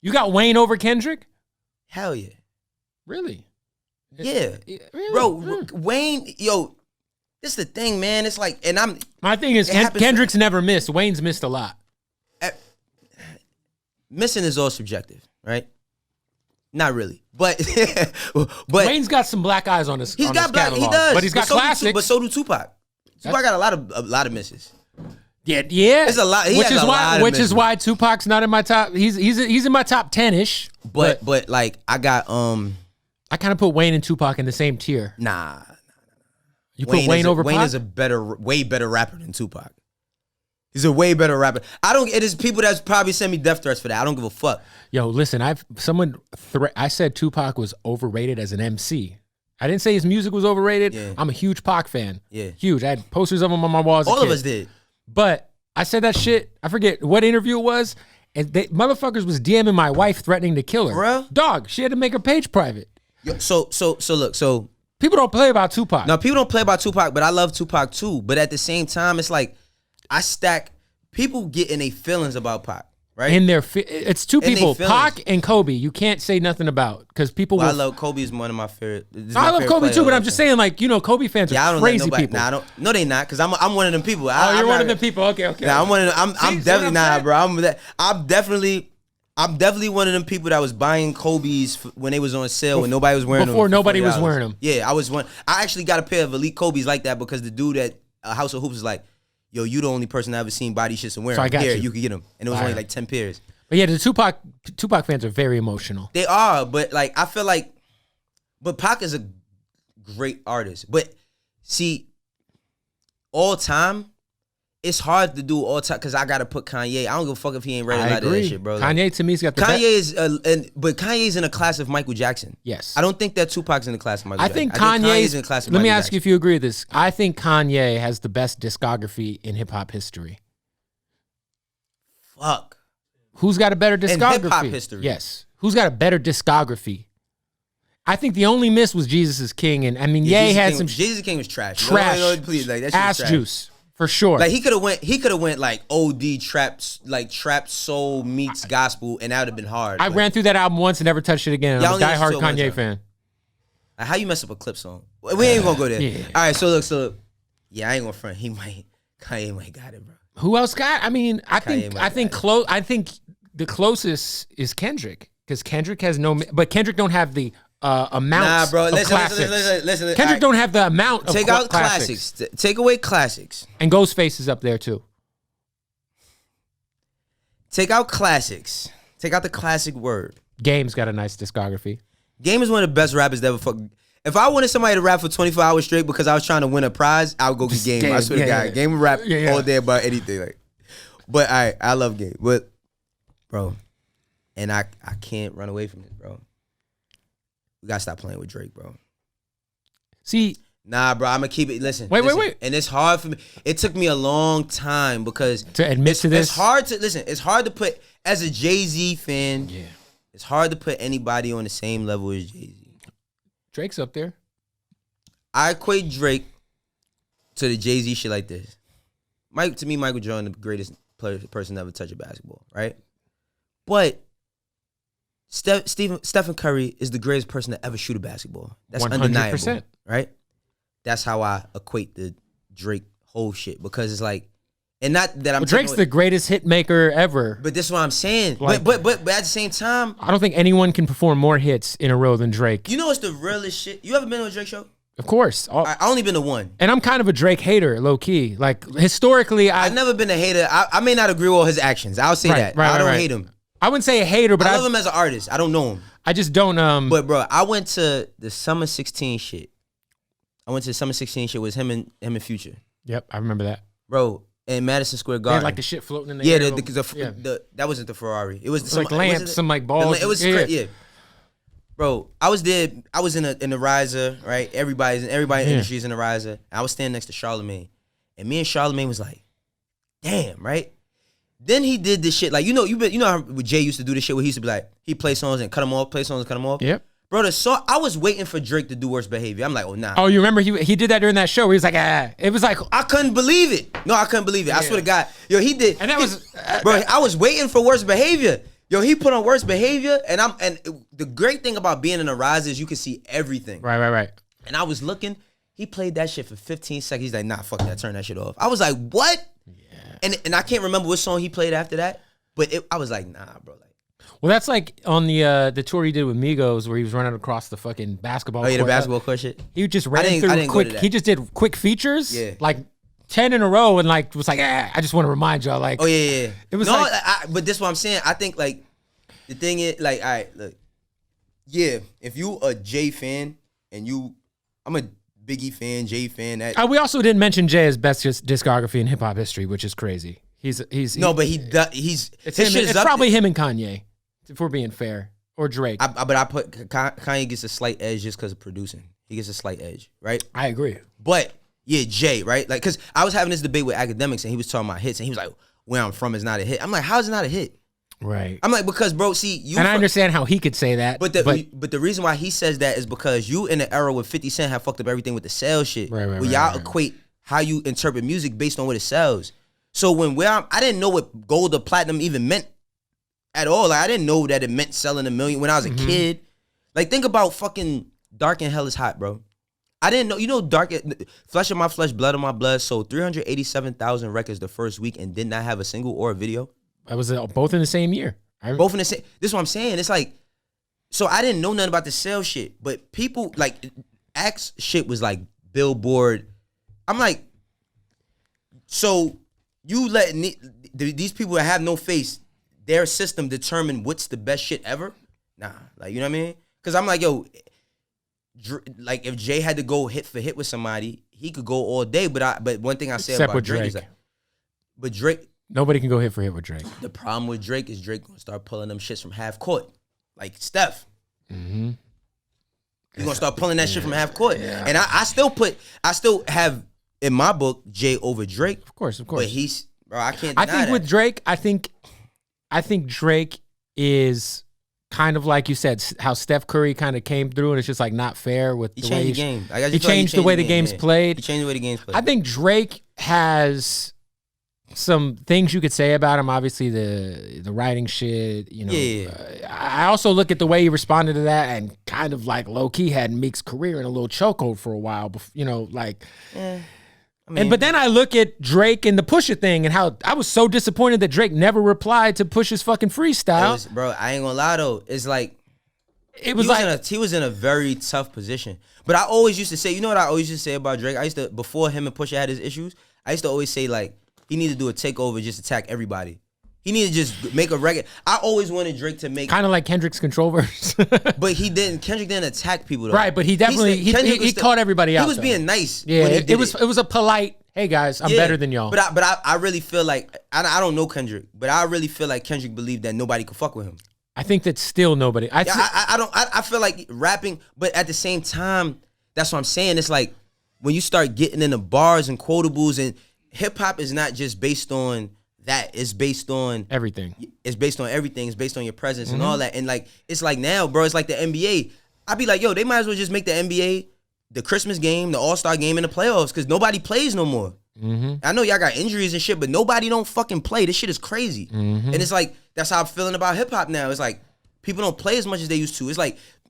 You got Wayne over Kendrick? Hell yeah. Really? Yeah. Really? Bro, Wayne, yo, this is the thing, man. It's like, and my thing is Kendrick's never missed. Wayne's missed a lot. Missing is all subjective, right? Not really, but Wayne's got some black eyes on his. He's got black. Catalog, He does, but he's got classics. But so do Tupac. Tupac got a lot of misses. Yeah. It's a lot. Which is why Tupac's not in my top. He's in my top 10-ish. But like I got I kind of put Wayne and Tupac in the same tier. Nah. You put Wayne over Pac? Wayne is way better rapper than Tupac. He's a way better rapper. It is people that's probably send me death threats for that. I don't give a fuck. Yo, listen, I said Tupac was overrated as an MC. I didn't say his music was overrated. Yeah. I'm a huge Pac fan. Yeah. Huge. I had posters of him on my walls. All of us did. But I said that shit. I forget what interview it was. And motherfuckers was DMing my wife threatening to kill her. Bro? Dog, she had to make her page private. Yo, so look, people don't play about Tupac. No, people don't play about Tupac, but I love Tupac too. But at the same time, it's like people get in their feelings about Pac, right? It's two people, Pac and Kobe. You can't say nothing about because people. I love Kobe is one of my favorite. I love Kobe too, but I'm just saying, like, Kobe fans are crazy people. Nah, no, they not, because I'm one of them people. You're one of them people. Okay. Nah, I'm one of them. I'm definitely not, bro. I'm definitely one of them people that was buying Kobe's when they was on sale when nobody was wearing them. Before nobody was wearing them. Yeah, I was one. I actually got a pair of elite Kobe's like that because the dude at House of Hoops was like, yo, you the only person I ever seen buy these shits and wear them. So you could get them. And it was only like 10 pairs. But yeah, the Tupac fans are very emotional. They are, but like, I feel like, but Pac is a great artist. But see, all time, it's hard to do all time because I gotta put Kanye. I don't give a fuck if he ain't ready to that shit, bro. Like, Kanye to me's got the but Kanye's in a class of Michael Jackson. Yes, I don't think that Tupac's in the class of Michael Jackson. I think Kanye's in the class of Michael Jackson. Let me ask you if you agree with this. I think Kanye has the best discography in hip hop history. Fuck. Who's got a better discography? In hip hop history. Yes. Who's got a better discography? I think the only miss was Jesus is King, and I mean, Ye had some. Jesus King was trash. Trash. No, please, like that shit ass was trash. Juice. For sure. Like he could have went like OD trap soul meets gospel, and that would have been hard. I ran through that album once and never touched it again. I'm a diehard Kanye fan. Like, how you mess up a clip song? We ain't gonna go there. Yeah. All right, so look. Yeah, I ain't gonna front. Kanye might got it, bro. Who else got? I mean, I think the closest is Kendrick because Kendrick has but Kendrick don't have the amount. Nah, bro. Listen. Kendrick don't have the amount of take out classics. Take away classics. And Ghostface is up there too. Take out classics. Take out the classic word. Game's got a nice discography. Game is one of the best rappers that ever fuck. If I wanted somebody to rap for 24 hours straight because I was trying to win a prize, I would go get Game. I swear to God. Game would rap all day about anything. Like, but I love Game. But bro, and I can't run away from it, bro. We gotta stop playing with Drake, bro. See, nah, bro, I'm gonna keep it. Listen, wait. And it's hard for me. It took me a long time because to admit to this. It's hard to listen. It's hard to put as a Jay-Z fan. Yeah, it's hard to put anybody on the same level as Jay-Z. Drake's up there. I equate Drake to the Jay-Z shit like this. To me, Michael Jordan, the greatest person to ever touch a basketball, right? But Stephen Curry is the greatest person to ever shoot a basketball. That's 100%. Undeniable, right? That's how I equate the Drake whole shit because it's like, and not that I'm. Drake's the greatest hit maker ever. But this is what I'm saying. Like, but at the same time, I don't think anyone can perform more hits in a row than Drake. You know what's the realest shit? You ever been to a Drake show? Of course. I only been to one. And I'm kind of a Drake hater, low key. Like historically, I've never been a hater. I may not agree with all his actions. I'll say that. I don't hate him. I wouldn't say a hater, but I love him as an artist. I don't know him. I just don't. But bro, I went to the Summer 16 shit. I went to the Summer 16 shit with him and Future. Yep, I remember that. Bro, in Madison Square Garden. They had like the shit floating in the air. That wasn't the Ferrari. It was like lamps, some like balls. It was yeah. Bro, I was there. I was in the riser, right? Everybody in the industry is in the riser. I was standing next to Charlamagne, and me and Charlamagne was like, "Damn, right?" Then he did this shit like you know how Jay used to do this shit where he used to be like he play songs and cut them off, play songs and cut them off. Yep. Bro, I was waiting for Drake to do Worst Behavior. I'm like, oh nah. Oh, you remember he did that during that show where he was like, ah. It was like I couldn't believe it. No, I couldn't believe it. Yeah. I swear to God, yo, he did. And that was bro. I was waiting for Worst Behavior. Yo, he put on worse behavior, and the great thing about being in a rise is you can see everything. Right. And I was looking, he played that shit for 15 seconds. He's like, nah, fuck that, turn that shit off. I was like, what? Yeah. And I can't remember what song he played after that, but I was like, nah, bro. Well, that's like on the tour he did with Migos, where he was running across the fucking basketball court. Oh, yeah, the basketball court shit? He just ran through quick. He just did quick features, like 10 in a row, and like was like, I just want to remind y'all, like, oh yeah. It was but this is what I'm saying. I think like the thing is, like, all right, look, yeah, if you a Jay fan and I'm a Biggie fan, Jay fan. We also didn't mention Jay as best discography in hip hop history, which is crazy. It's probably him and Kanye. If we're being fair, or Drake. But I put Kanye gets a slight edge just because of producing. He gets a slight edge, right? I agree. But yeah, Jay, right? Like, because I was having this debate with academics, and he was talking about hits, and he was like, "Where I'm from is not a hit." I'm like, "How is it not a hit?" Right. I'm like, because bro, see you. And I understand how he could say that, but the reason why he says that is because you in the era with 50 Cent have fucked up everything with the sales shit. Right. Where y'all equate how you interpret music based on what it sells. So I didn't know what gold or platinum even meant. At all. Like, I didn't know that it meant selling $1 million when I was a kid. Like, think about fucking Dark and Hell is Hot, bro. I didn't know. You know, Flesh of My Flesh, Blood of My Blood sold 387,000 records the first week and did not have a single or a video. That was both in the same year. Both in the same. This is what I'm saying. It's like, so I didn't know nothing about the sales shit, but people like Axe shit was like Billboard. I'm like, so you letting these people that have no face, their system determine what's the best shit ever? Nah, like, you know what I mean? Because I'm like, yo, like if Jay had to go hit for hit with somebody, he could go all day. But one thing I say about Drake is like, but Drake, nobody can go hit for hit with Drake. The problem with Drake is Drake gonna start pulling them shits from half court, like Steph. Mm-hmm. He's gonna start pulling that shit from half court, and I still have in my book Jay over Drake. Of course. But I can't deny that. With Drake, I think Drake is kind of like you said, how Steph Curry kind of came through, and it's just like not fair with the way he changed the way the game's played. He changed the way the game's played. I think Drake has some things you could say about him. Obviously, the writing shit. You know, I also look at the way he responded to that, and kind of like low key had Meek's career in a little chokehold for a while. You know, like. But then I look at Drake and the Pusha thing, and how I was so disappointed that Drake never replied to Pusha's fucking freestyle. Bro, I ain't gonna lie though. It's like he was in a very tough position. But I always used to say, you know what I always used to say about Drake? Before him and Pusha had his issues, I used to always say like he needed to do a takeover, just attack everybody. He needed to just make a record. I always wanted Drake to make kind of like Kendrick's Control verse. But he didn't. Kendrick didn't attack people though. Right, but he definitely he caught everybody out. He was being nice. Yeah, it was a polite, hey guys, I'm better than y'all. But I really feel like I don't know Kendrick, but I really feel like Kendrick believed that nobody could fuck with him. I think that still nobody. I feel like rapping, but at the same time, that's what I'm saying. It's like when you start getting into bars and quotables, and hip hop is not just based on that. It's based on everything. It's based on everything. It's based on your presence and all that. And like, it's like now, bro, it's like the NBA. I'd be like, yo, they might as well just make the NBA the Christmas game, the All-Star game, and the playoffs, because nobody plays no more. Mm-hmm. I know y'all got injuries and shit, but nobody don't fucking play. This shit is crazy. Mm-hmm. And it's like, that's how I'm feeling about hip hop now. It's like, people don't play as much as they used to. It's like,